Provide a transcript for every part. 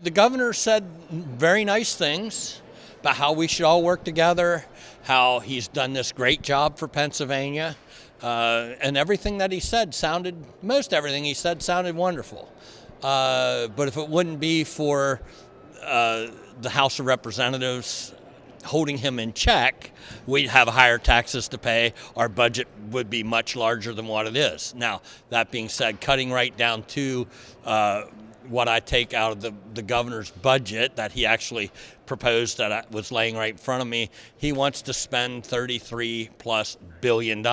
The governor said very nice things about how we should all work together, how he's done this great job for Pennsylvania, and everything that he said most everything he said sounded wonderful. But if it wouldn't be for the House of Representatives holding him in check, we'd have higher taxes to pay. Our budget would be much larger than what it is. Now, that being said, cutting right down to what I take out of the governor's budget that he actually proposed that was laying right in front of me, he wants to spend $33+ billion.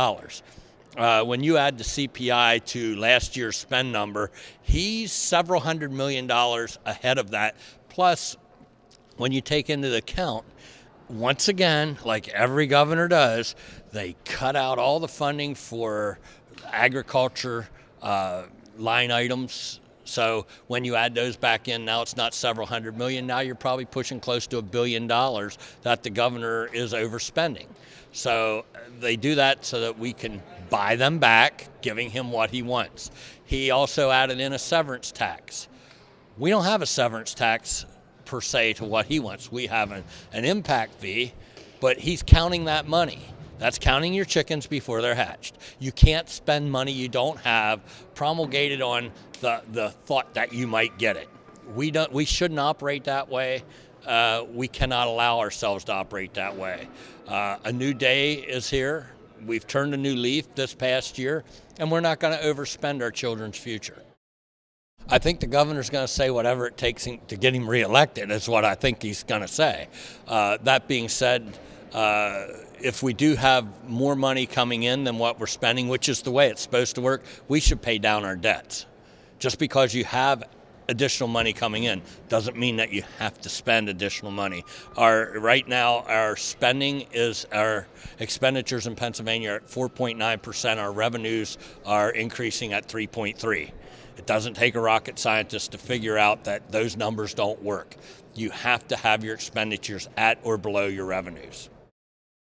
When you add the CPI to last year's spend number, he's several $100 million ahead of that. Plus, when you take into account, once again, like every governor does, they cut out all the funding for agriculture line items. So when you add those back in, now it's not several $100 million. Now you're probably pushing close to $1 billion that the governor is overspending. So they do that so that we can buy them back, giving him what he wants. He also added in a severance tax. We don't have a severance tax per se to what he wants. We have an impact fee, but he's counting that money. That's counting your chickens before they're hatched. You can't spend money you don't have, promulgated on the thought that you might get it. We shouldn't operate that way. We cannot allow ourselves to operate that way. A new day is here. We've turned a new leaf this past year, and we're not going to overspend our children's future. I think the governor's going to say whatever it takes to get him reelected is what I think he's going to say. That being said, if we do have more money coming in than what we're spending, which is the way it's supposed to work, we should pay down our debts. Just because you have additional money coming in doesn't mean that you have to spend additional money. Right now, our expenditures in Pennsylvania are at 4.9%. Our revenues are increasing at 3.3%. It doesn't take a rocket scientist to figure out that those numbers don't work. You have to have your expenditures at or below your revenues.